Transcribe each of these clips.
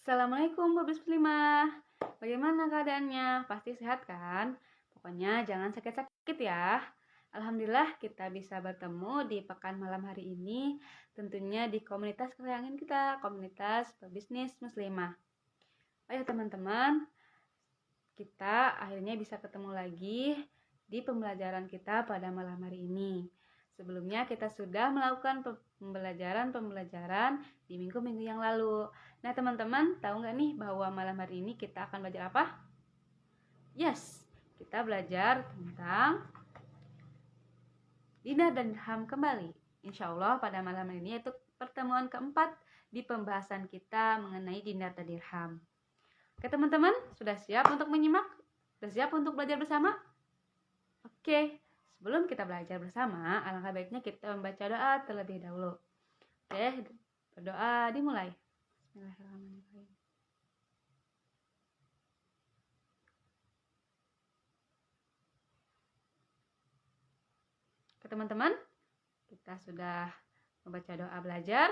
Assalamualaikum Bu Muslimah. Bagaimana keadaannya? Pasti sehat kan? Pokoknya jangan sakit-sakit ya. Alhamdulillah kita bisa bertemu di pekan malam hari ini, tentunya di komunitas kesayangan kita, komunitas pebisnis muslimah. Ayo teman-teman, kita akhirnya bisa ketemu lagi di pembelajaran kita pada malam hari ini. Sebelumnya kita sudah melakukan pembelajaran di minggu-minggu yang lalu. Nah teman-teman, tahu nggak nih bahwa malam hari ini kita akan belajar apa? Yes, kita belajar tentang dinar dan dirham kembali. Insya Allah pada malam hari ini yaitu pertemuan keempat di pembahasan kita mengenai dinar dan dirham. Oke teman-teman, sudah siap untuk menyimak? Sudah siap untuk belajar bersama? Oke, sebelum kita belajar bersama, alangkah baiknya kita membaca doa terlebih dahulu. Oke, berdoa dimulai. Bismillahirrahmanirrahim. Oke teman-teman, kita sudah membaca doa belajar.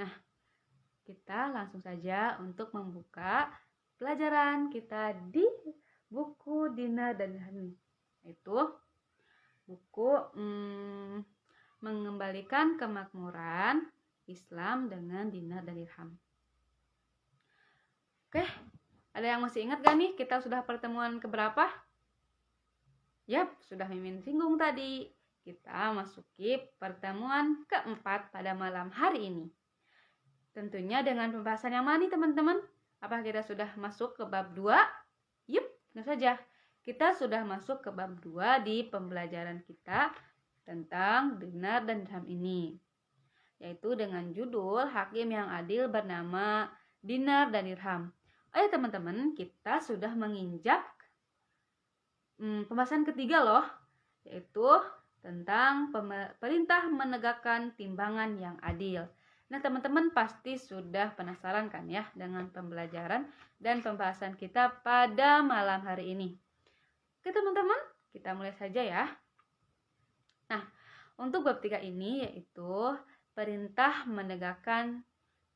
Nah, kita langsung saja untuk membuka pelajaran kita di buku dinar dan dirham, yaitu buku mengembalikan kemakmuran Islam dengan dinar dan dirham. Oke, ada yang masih ingat gak nih kita sudah pertemuan keberapa? Yap, sudah Mimin singgung tadi. Kita masuki pertemuan keempat pada malam hari ini. Tentunya dengan pembahasan yang mana nih teman-teman? Apa kita sudah masuk ke bab 2? Yup, tentu saja. Kita sudah masuk ke bab 2 di pembelajaran kita tentang dinar dan dirham ini. Yaitu dengan judul Hakim yang Adil bernama Dinar dan Dirham. Ayo teman-teman, kita sudah menginjak pembahasan ketiga loh, yaitu tentang perintah menegakkan timbangan yang adil. Nah teman-teman pasti sudah penasaran kan ya dengan pembelajaran dan pembahasan kita pada malam hari ini. Oke teman-teman, kita mulai saja ya. Nah, untuk bab 3 ini yaitu perintah menegakkan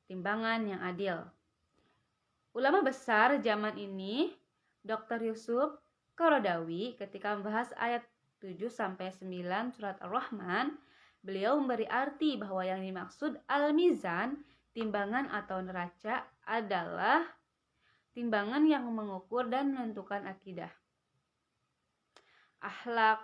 timbangan yang adil. Ulama besar zaman ini, Dr. Yusuf Qaradawi, ketika membahas ayat 7-9 surat Ar-Rahman, beliau memberi arti bahwa yang dimaksud al-mizan, timbangan atau neraca, adalah timbangan yang mengukur dan menentukan akidah, akhlak,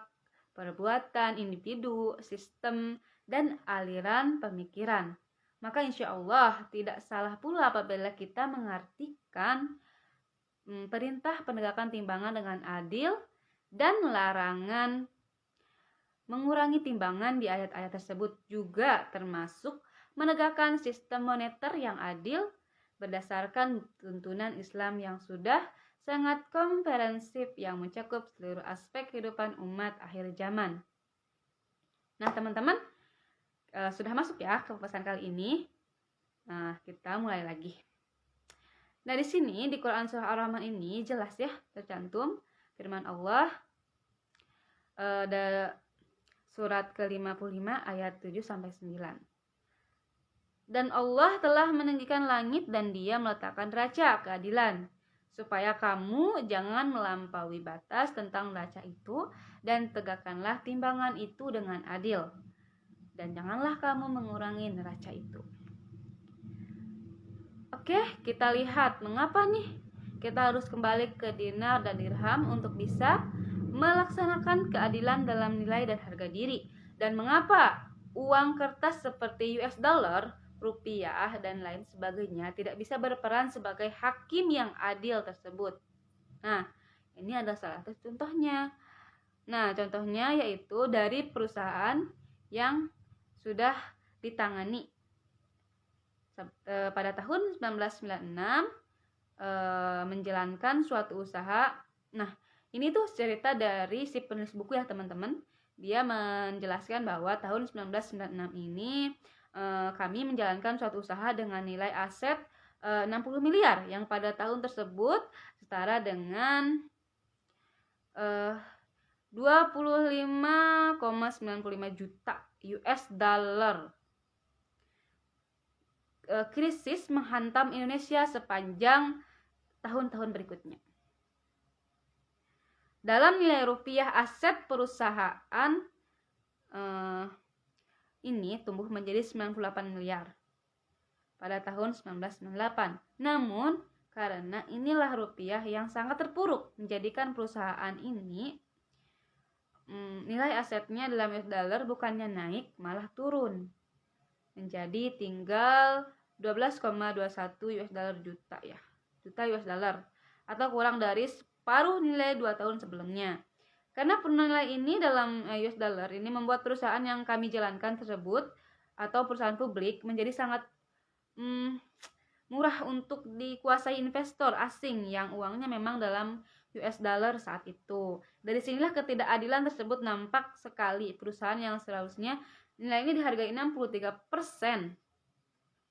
perbuatan individu, sistem, dan aliran pemikiran. Maka insya Allah tidak salah pula apabila kita mengartikan perintah penegakan timbangan dengan adil dan larangan mengurangi timbangan di ayat-ayat tersebut juga termasuk menegakkan sistem moneter yang adil berdasarkan tuntunan Islam yang sudah sangat komprehensif yang mencakup seluruh aspek kehidupan umat akhir zaman. Nah teman-teman, sudah masuk ya ke pesan kali ini. Nah, kita mulai lagi. Nah, di sini di Quran surah Ar-Rahman ini jelas ya tercantum firman Allah surat ke-55 ayat 7-9. Dan Allah telah meninggikan langit dan Dia meletakkan neraca keadilan supaya kamu jangan melampaui batas tentang neraca itu dan tegakkanlah timbangan itu dengan adil. Dan janganlah kamu mengurangi neraca itu. Oke, kita lihat mengapa nih kita harus kembali ke dinar dan dirham untuk bisa melaksanakan keadilan dalam nilai dan harga diri. Dan mengapa uang kertas seperti US dollar, rupiah, dan lain sebagainya tidak bisa berperan sebagai hakim yang adil tersebut. Nah, ini adalah salah satu contohnya. Nah, contohnya yaitu dari perusahaan yang sudah ditangani pada tahun 1996 menjalankan suatu usaha. Nah, ini tuh cerita dari si penulis buku ya teman-teman. Dia menjelaskan bahwa tahun 1996 ini kami menjalankan suatu usaha dengan nilai aset 60 miliar yang pada tahun tersebut setara dengan 25,95 juta US dollar. krisis menghantam Indonesia sepanjang tahun-tahun berikutnya. Dalam nilai rupiah, aset perusahaan ini tumbuh menjadi 98 miliar pada tahun 1998. Namun, karena inilah rupiah yang sangat terpuruk, menjadikan perusahaan ini nilai asetnya dalam US dollar bukannya naik, malah turun. Menjadi tinggal 12,21 US dollar juta US dollar, atau kurang dari separuh nilai 2 tahun sebelumnya. Karena nilai ini dalam US dollar ini membuat perusahaan yang kami jalankan tersebut atau perusahaan publik menjadi sangat murah untuk dikuasai investor asing yang uangnya memang dalam US dollar saat itu. Dari sinilah ketidakadilan tersebut nampak sekali. Perusahaan yang seharusnya nilainya dihargai 63%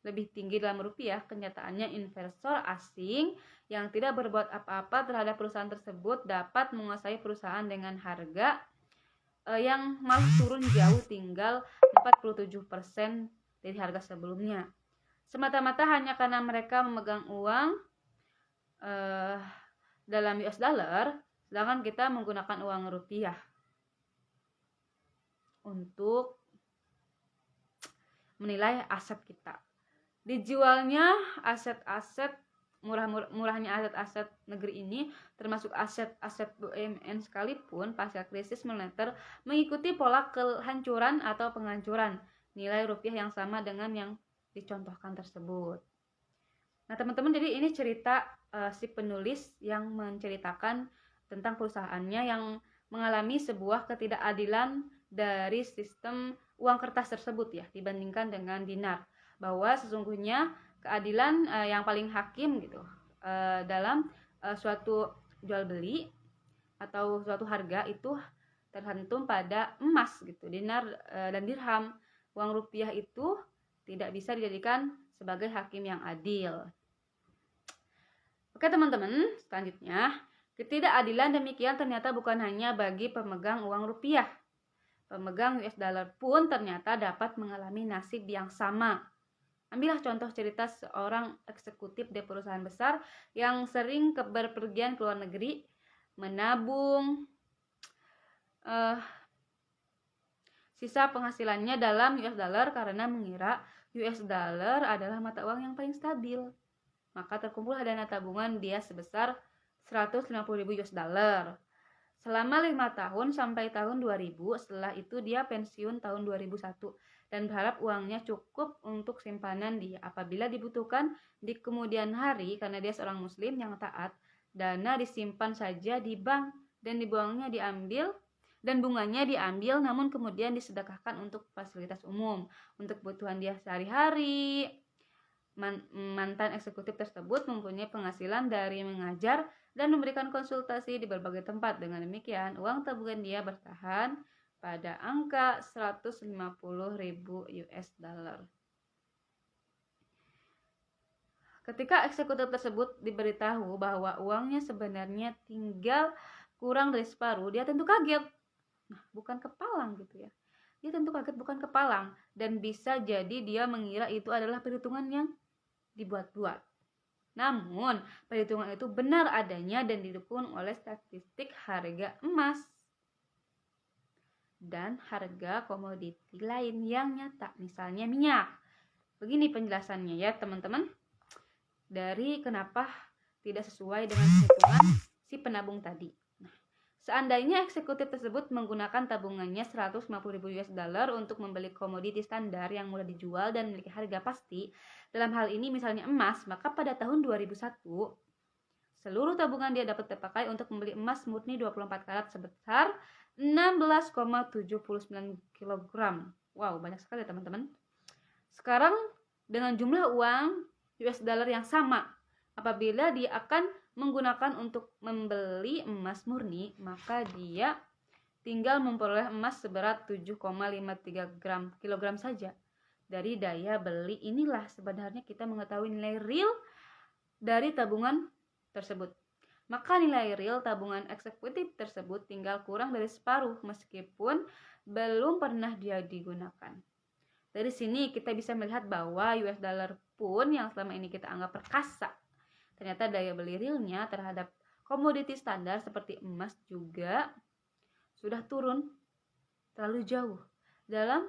lebih tinggi dalam rupiah, kenyataannya investor asing yang tidak berbuat apa-apa terhadap perusahaan tersebut dapat menguasai perusahaan dengan harga yang malah turun jauh, tinggal 47% dari harga sebelumnya. Semata-mata hanya karena mereka memegang uang dalam US dollar, sedangkan kita menggunakan uang rupiah untuk menilai aset kita. Dijualnya aset-aset murahnya aset-aset negeri ini, termasuk aset-aset BUMN sekalipun, pasca krisis moneter mengikuti pola kehancuran atau penghancuran nilai rupiah yang sama dengan yang dicontohkan tersebut. Nah, teman-teman, jadi ini cerita si penulis yang menceritakan tentang perusahaannya yang mengalami sebuah ketidakadilan dari sistem uang kertas tersebut dibandingkan dengan dinar, bahwa sesungguhnya keadilan yang paling hakim gitu dalam suatu jual beli atau suatu harga itu tergantung pada emas gitu, dinar dan dirham. Uang rupiah itu tidak bisa dijadikan sebagai hakim yang adil. Oke teman-teman, selanjutnya, ketidakadilan demikian ternyata bukan hanya bagi pemegang uang rupiah. Pemegang US dollar pun ternyata dapat mengalami nasib yang sama. Ambillah contoh cerita seorang eksekutif di perusahaan besar yang sering berpergian ke luar negeri, menabung sisa penghasilannya dalam US dollar karena mengira US dollar adalah mata uang yang paling stabil. Maka terkumpullah dana tabungan dia sebesar 150.000 US dollar. Selama 5 tahun sampai tahun 2000, setelah itu dia pensiun tahun 2001 dan berharap uangnya cukup untuk simpanan dia apabila dibutuhkan di kemudian hari. Karena dia seorang muslim yang taat, dana disimpan saja di bank dan bunganya diambil, namun kemudian disedekahkan untuk fasilitas umum, untuk kebutuhan dia sehari-hari. Mantan eksekutif tersebut mempunyai penghasilan dari mengajar dan memberikan konsultasi di berbagai tempat. Dengan demikian, uang tabungan dia bertahan pada angka 150.000 US dollar. Ketika eksekutif tersebut diberitahu bahwa uangnya sebenarnya tinggal kurang dari separuh, dia tentu kaget. Nah, bukan kepalang gitu ya. Dia tentu kaget, bukan kepalang, dan bisa jadi dia mengira itu adalah perhitungan yang dibuat-buat. Namun, perhitungan itu benar adanya dan didukung oleh statistik harga emas dan harga komoditi lain yang nyata, misalnya minyak. Begini penjelasannya ya teman-teman, dari kenapa tidak sesuai dengan perhitungan si penabung tadi. Seandainya eksekutif tersebut menggunakan tabungannya 150.000 US dollar untuk membeli komoditi standar yang mudah dijual dan memiliki harga pasti, dalam hal ini misalnya emas, maka pada tahun 2001 seluruh tabungan dia dapat terpakai untuk membeli emas murni 24 karat sebesar 16,79 kg. Wow, banyak sekali teman-teman. Sekarang dengan jumlah uang US dollar yang sama, apabila dia akan menggunakan untuk membeli emas murni, maka dia tinggal memperoleh emas seberat 7,53 kg saja. Dari daya beli inilah sebenarnya kita mengetahui nilai real dari tabungan tersebut. Maka nilai real tabungan eksekutif tersebut tinggal kurang dari separuh meskipun belum pernah dia digunakan. Dari sini kita bisa melihat bahwa US dollar pun yang selama ini kita anggap perkasa, ternyata daya beli realnya terhadap komoditi standar seperti emas juga sudah turun terlalu jauh. Dalam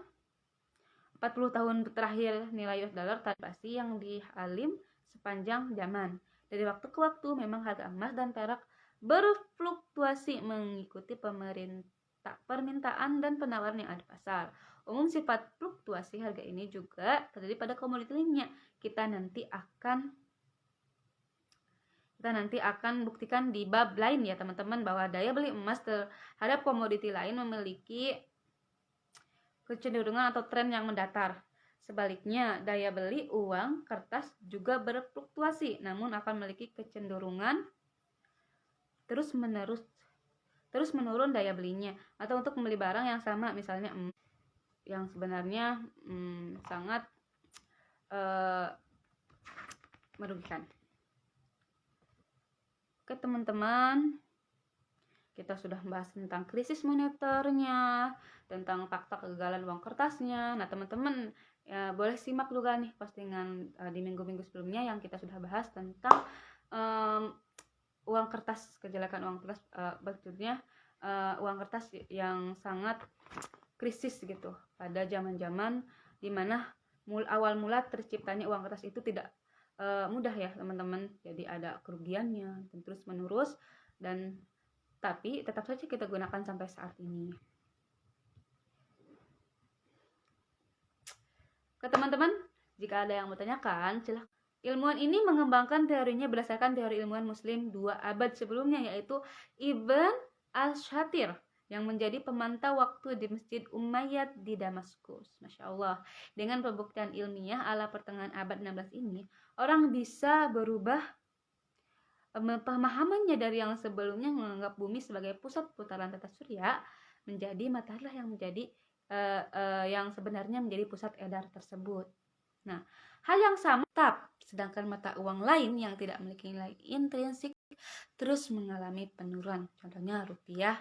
40 tahun terakhir nilai US dollar inflasi yang dialim sepanjang zaman. Dari waktu ke waktu memang harga emas dan perak berfluktuasi mengikuti permintaan dan penawaran yang ada di pasar. Umum sifat fluktuasi harga ini juga terjadi pada komoditi lainnya. Kita nanti akan buktikan di bab lain ya teman-teman, bahwa daya beli emas terhadap komoditi lain memiliki kecenderungan atau tren yang mendatar. Sebaliknya, daya beli uang kertas juga berfluktuasi, namun akan memiliki kecenderungan terus menurun daya belinya. Atau untuk membeli barang yang sama, misalnya yang sebenarnya sangat merugikan. Oke teman-teman, kita sudah membahas tentang krisis moneternya, tentang fakta kegagalan uang kertasnya. Nah teman-teman boleh simak juga nih postingan di minggu-minggu sebelumnya yang kita sudah bahas tentang uang kertas, kejelekan uang kertas, maksudnya uang kertas yang sangat krisis gitu pada zaman-zaman dimana awal mula terciptanya uang kertas itu tidak mudah ya teman-teman. Jadi ada kerugiannya dan terus menerus, tapi tetap saja kita gunakan sampai saat ini. Ke teman-teman, jika ada yang mau tanyakan, silahkan. Ilmuwan ini mengembangkan teorinya berdasarkan teori ilmuwan muslim 2 abad sebelumnya, yaitu Ibn al-Shatir, yang menjadi pemantau waktu di Masjid Umayyad di Damaskus. Masya Allah, dengan pembuktian ilmiah ala pertengahan abad 16 ini, orang bisa berubah pemahamannya dari yang sebelumnya menganggap bumi sebagai pusat putaran tata surya menjadi matahari yang menjadi yang sebenarnya menjadi pusat edar tersebut. Nah, hal yang sama sedangkan mata uang lain yang tidak memiliki nilai intrinsik terus mengalami penurunan, contohnya rupiah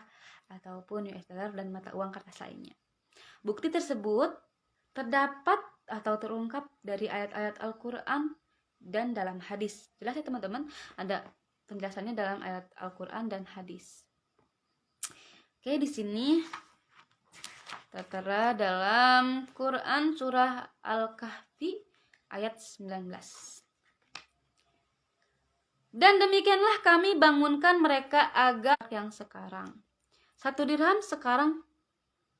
ataupun US dollar dan mata uang kertas lainnya. Bukti tersebut terdapat atau terungkap dari ayat-ayat Al-Quran dan dalam hadis. Jelas ya teman-teman, ada penjelasannya dalam ayat Al-Quran dan hadis. Oke, di sini tertera dalam Quran surah Al-Kahfi ayat 19. Dan demikianlah kami bangunkan mereka agar yang sekarang. 1 dirham sekarang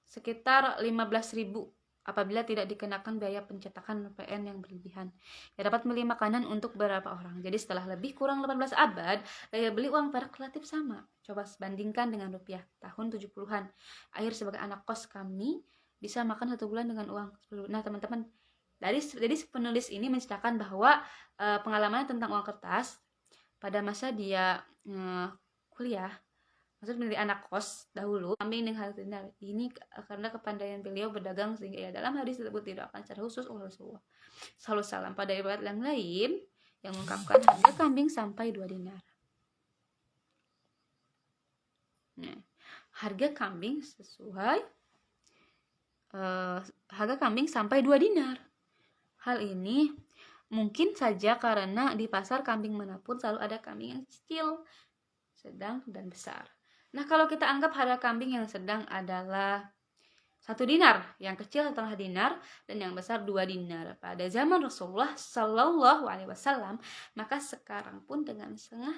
sekitar 15.000 apabila tidak dikenakan biaya pencetakan PN yang berlebihan. Ya, dapat beli makanan untuk beberapa orang. Jadi setelah lebih kurang 18 abad, daya beli uang perak relatif sama. Coba bandingkan dengan rupiah tahun 70-an. Akhir sebagai anak kos kami bisa makan 1 bulan dengan uang 10. Nah teman-teman, jadi penulis ini menceritakan bahwa pengalamannya tentang uang kertas pada masa dia kuliah, maksudnya menjadi anak kos dahulu, kambing dengan hal ini karena kepandaian beliau berdagang sehingga ya dalam hadis tersebut tidak akan secara khusus oleh Rasulullah sallallahu alaihi wasallam. Pada riwayat yang lain yang mengungkapkan harga kambing sampai 2 dinar. Nah, harga kambing sampai 2 dinar. Hal ini mungkin saja karena di pasar kambing manapun selalu ada kambing yang kecil, sedang, dan besar. Nah, kalau kita anggap harga kambing yang sedang adalah 1 dinar, yang kecil 1,5 dinar, dan yang besar 2 dinar pada zaman Rasulullah Sallallahu Alaihi Wasallam, maka sekarang pun dengan setengah.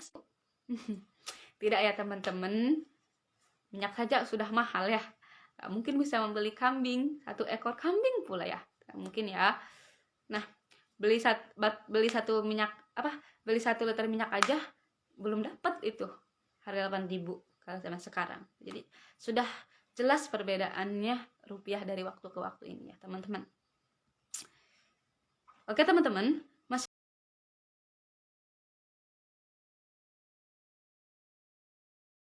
Tidak ya teman-teman, minyak saja sudah mahal ya. Gak mungkin bisa membeli kambing, 1 ekor kambing pula ya. Gak mungkin ya. Nah, beli 1 liter minyak aja belum dapat itu harga 8.000 kalau zaman sekarang. Jadi sudah jelas perbedaannya rupiah dari waktu ke waktu ini ya teman-teman. Oke teman-teman,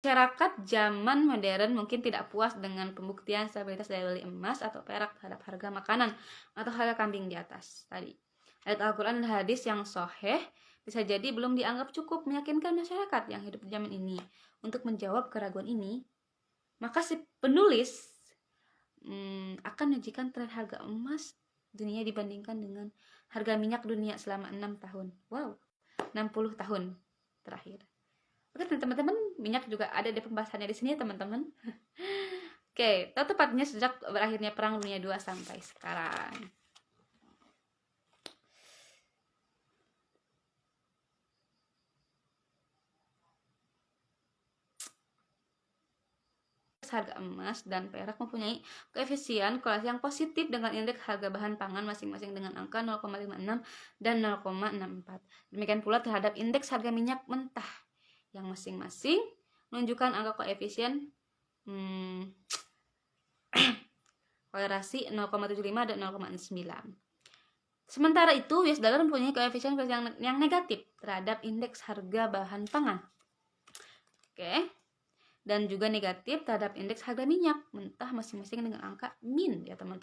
masyarakat zaman modern mungkin tidak puas dengan pembuktian stabilitas daya beli emas atau perak terhadap harga makanan atau harga kambing di atas tadi. Ayat Al-Quran dan hadis yang sahih bisa jadi belum dianggap cukup meyakinkan masyarakat yang hidup di zaman ini. Untuk menjawab keraguan ini, maka si penulis akan menyajikan tren harga emas dunia dibandingkan dengan harga minyak dunia selama 6 tahun. Wow, 60 tahun terakhir. Oke teman-teman, minyak juga ada di pembahasannya di sini ya teman-teman. Oke, tepatnya sejak berakhirnya Perang Dunia II sampai sekarang. Harga emas dan perak mempunyai koefisien korelasi yang positif dengan indeks harga bahan pangan masing-masing dengan angka 0,56 dan 0,64. Demikian pula terhadap indeks harga minyak mentah yang masing-masing menunjukkan angka koefisien korelasi 0,75 dan 0,9. Sementara itu, US dollar mempunyai koefisien yang negatif terhadap indeks harga bahan pangan. Oke. Dan juga negatif terhadap indeks harga minyak mentah masing-masing dengan angka min ya teman-teman.